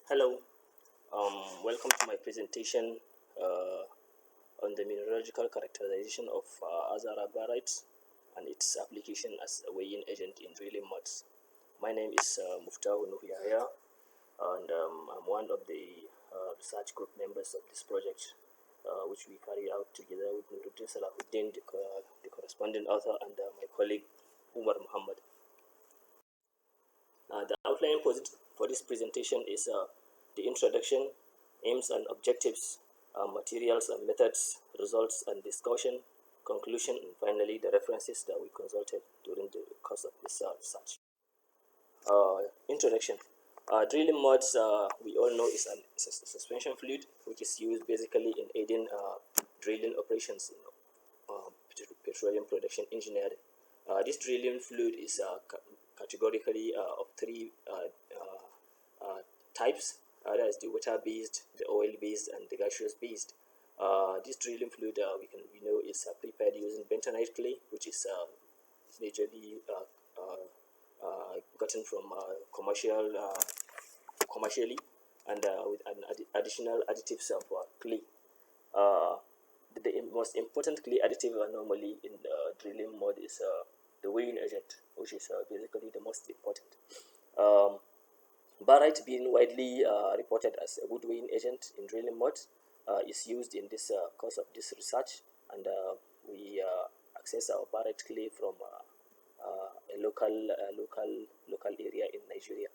Hello, welcome to my presentation on the mineralogical characterization of Azara Barite and its application as a weighing agent in drilling muds. My name is Muftahu Yahya, and I'm one of the research group members of this project, which we carry out together with Nurudeen, Salahudeen, the corresponding author, and my colleague Umar Mohammed. The outline for this presentation is the introduction, aims and objectives, materials and methods, results and discussion, conclusion, and finally the references that we consulted during the course of this research. Introduction. Drilling muds, we all know, is a suspension fluid which is used basically in aiding drilling operations in petroleum production engineering. This drilling fluid is categorically of three types. That is the water-based, the oil-based, and the gaseous-based. This drilling fluid we know is prepared using bentonite clay, which is majorly gotten from commercially, and with an additional additives of clay. The most important clay additive normally in drilling mud is the weighing agent, which is basically the most important. Barite, being widely reported as a good weighing agent in drilling mud, is used in this course of this research, and we access our barite clay from a local area in Nigeria.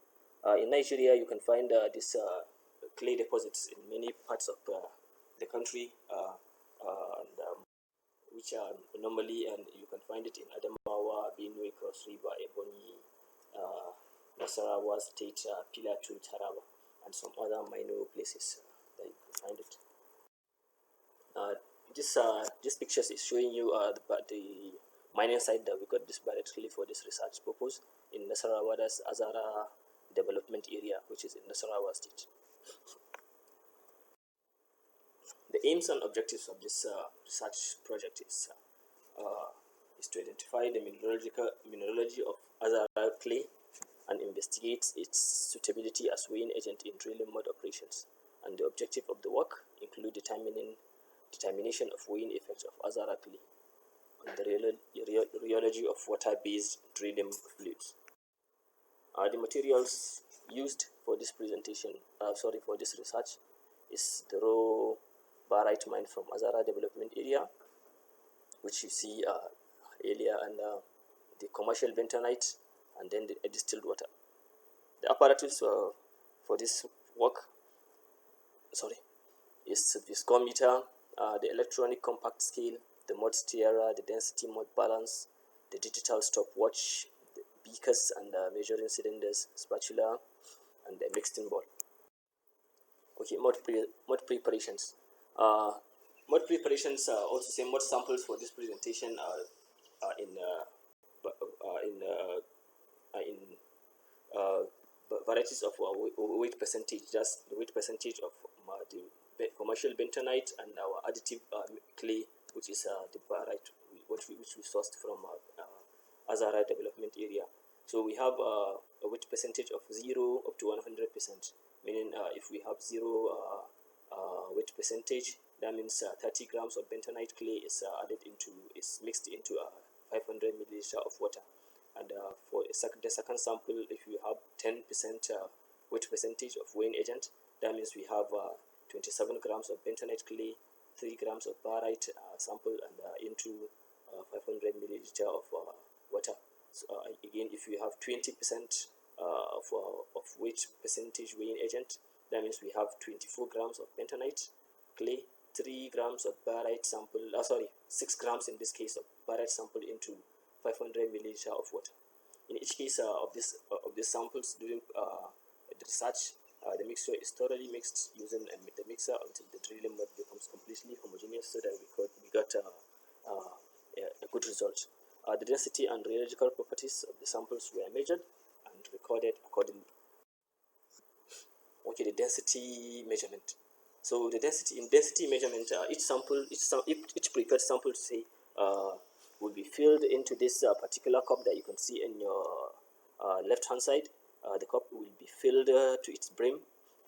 In Nigeria, you can find this clay deposits in many parts of the country, which are normally, and you can find it in Adamawa, Benue, Cross River, Ebonyi, Nasarawa State, Plateau, Taraba, and some other minor places that you can find it. This pictures is showing you the mining site that we got this barite clay for this research purpose in Nasarawa. That's Azara Development Area, which is in Nasarawa State. The aims and objectives of this research project is to identify the mineralogy of Azara clay and investigate its suitability as weighing agent in drilling mud operations. And the objective of the work include determination of weighing effects of Azara clay on the rheology of water-based drilling fluids. The materials used for this presentation, for this research, is the raw barite mined from Azara Development Area, which you see earlier, and the commercial bentonite, and then the distilled water. The apparatus for this work, is the viscometer, the electronic compact scale, the mud stirrer, the density mud balance, the digital stopwatch, the beakers and measuring cylinders, spatula, and the mixing bowl. Okay, mud preparations. Mud preparations also say mud samples for this presentation are in varieties of weight percentage. That's the weight percentage of the commercial bentonite and our additive clay, which is the barite, which we sourced from Azara Development Area. So we have a weight percentage of 0 up to 100%, meaning if we have 0 weight percentage, that means 30 grams of bentonite clay is mixed into 500 milliliter of water. And for the second sample, if you have 10% weight percentage of weighing agent, that means we have 27 grams of bentonite clay, 3 grams of barite sample, and into 500 milliliter of water. So, again, if you have 20% of weight percentage weighing agent, that means we have 24 grams of bentonite clay, 3 grams of barite sample, 6 grams in this case of barite sample into 500 milliliter of water. In each case of these samples during the research, the mixture is thoroughly mixed using the mixer until the drilling mud becomes completely homogeneous, so that we got a good result. The density and rheological properties of the samples were measured and recorded accordingly. Okay, the density measurement. So the density measurement, each prepared sample, say, will be filled into this particular cup that you can see in your left hand side. The cup will be filled to its brim,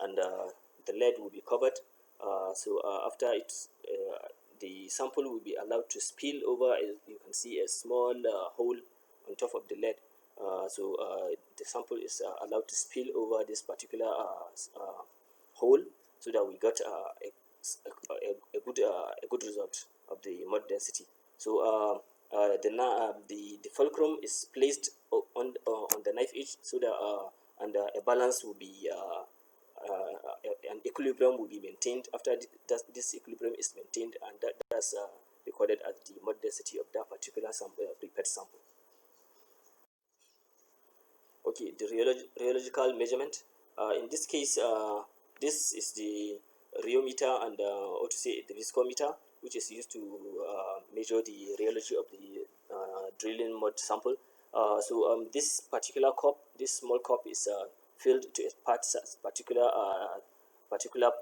and the lead will be covered. So after it's the sample will be allowed to spill over. You can see a small hole on top of the lead. So the sample is allowed to spill over this particular hole, so that we got a good result of the mud density. So the fulcrum is placed on the knife edge, so that and a balance will be an equilibrium will be maintained. After this equilibrium is maintained, and that's recorded as the mud density of that particular sample, prepared sample. Okay, the rheological measurement. In this case, this is the rheometer and or to say the viscometer, which is used to measure the rheology of the drilling mud sample. So this particular cup, this small cup, is filled to a particular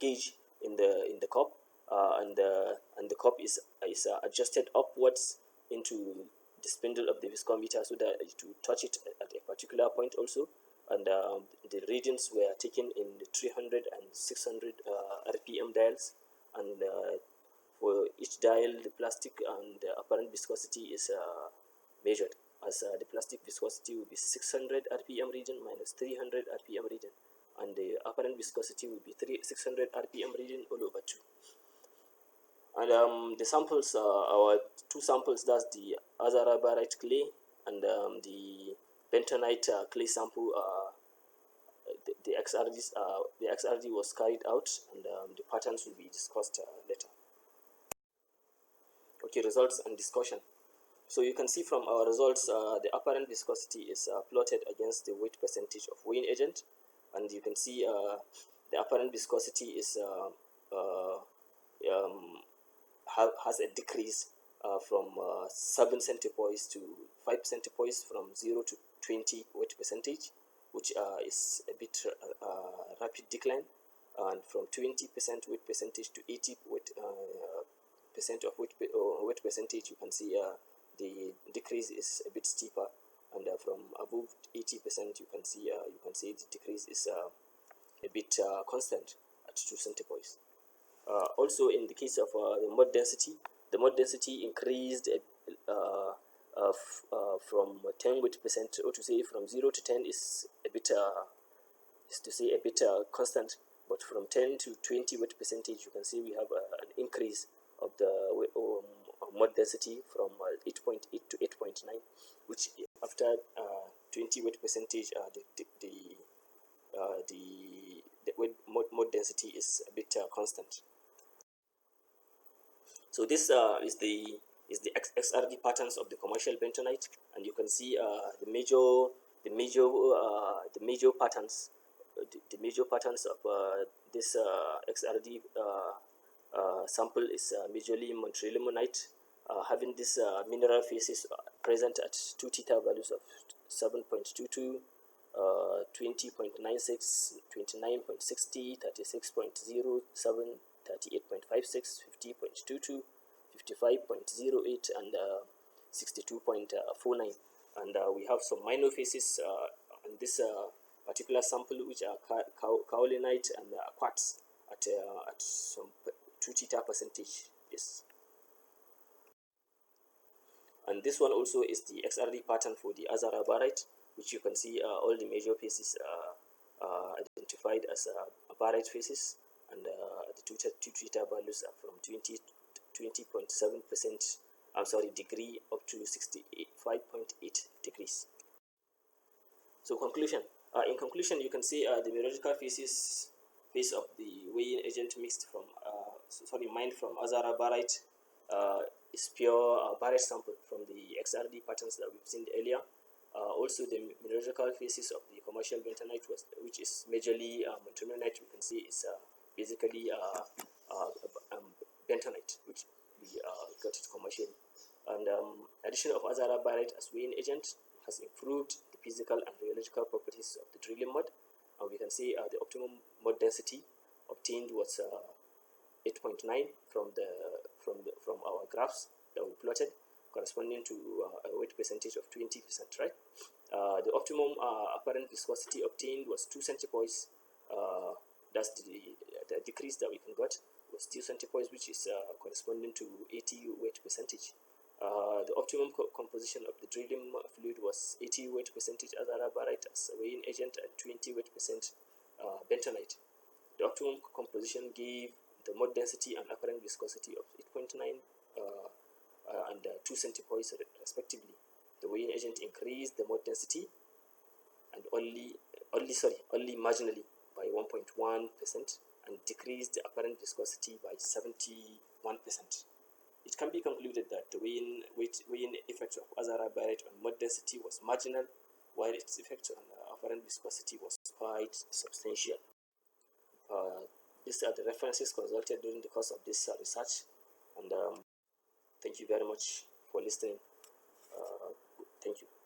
gauge in the cup, and the cup is adjusted upwards into the spindle of the viscometer, so that to touch it at a particular point also. And the readings were taken in the 300 and 600 rpm dials, and for each dial the plastic and the apparent viscosity is measured, as the plastic viscosity will be 600 rpm reading minus 300 rpm reading, and the apparent viscosity will be 600 rpm reading all over 2. And the samples, our two samples, that's the Azara Barite clay and the bentonite clay sample. The XRD was carried out, and the patterns will be discussed later. Okay, results and discussion. So you can see from our results, the apparent viscosity is plotted against the weight percentage of weighing agent, and you can see the apparent viscosity is has a decrease from 7 centipoise to 5 centipoise, from 0 to 20 weight percentage, which is a bit rapid decline, and from 20% weight percentage to 80 percent of weight percentage, you can see the decrease is a bit steeper, and from above 80%, you can see the decrease is a bit constant at 2 centipoise. Also, in the case of the mud density increased from 10 weight percent, or to say from 0 to 10 is a bit constant, but from 10 to 20 weight percentage, you can see we have an increase of the mud density from 8.8 to 8.9, which after 20 weight percentage, the mud density is a bit constant. So this is the XRD patterns of the commercial bentonite, and you can see the major patterns of this XRD sample is majorly Na-montrimollinite, having this mineral phases present at 2 theta values of 7.22, 20.96, 29.60, 36.07, 38.56, 50.22, 55.08, and 62.49. And we have some minor phases on this particular sample, which are kaolinite and quartz at some 2 theta percentage. Yes. And this one also is the XRD pattern for the Azara Barite, which you can see all the major phases identified as barite phases, and the 2 theta values are from 20.7%, degree, up to 65.8 degrees. So conclusion. In conclusion, you can see the mineralogical phase of the weighing agent mixed from mined from Azara Barite is pure barite sample from the XRD patterns that we've seen earlier. Also, the mineralogical phases of the commercial bentonite, which is majorly Na-montmorollonite, you can see is basically bentonite, which we got it commercially. And addition of Azara Barite as weighing agent has improved the physical and rheological properties of the drilling mud, and we can see the optimum mud density obtained was 8.9 from our graphs that we plotted, corresponding to a weight percentage of 20%, right? The optimum optimum apparent viscosity obtained was 2 centipoise. That's the decrease that we can get was 2 centipoise, which is corresponding to 80 weight percentage. The optimum composition of the drilling fluid was 80 weight percentage Azara Barite as a weighing agent and 20 weight percent bentonite. The optimum composition gave the mode density and apparent viscosity of 8.9 and 2 centipoise respectively. The weighing agent increased the mode density and only marginally by 1.1% and decreased the apparent viscosity by 71%. It can be concluded that the weighing effect of Azara Barite on mode density was marginal, while its effect on apparent viscosity was quite substantial. These are the references consulted during the course of this research, and thank you very much for listening. Thank you.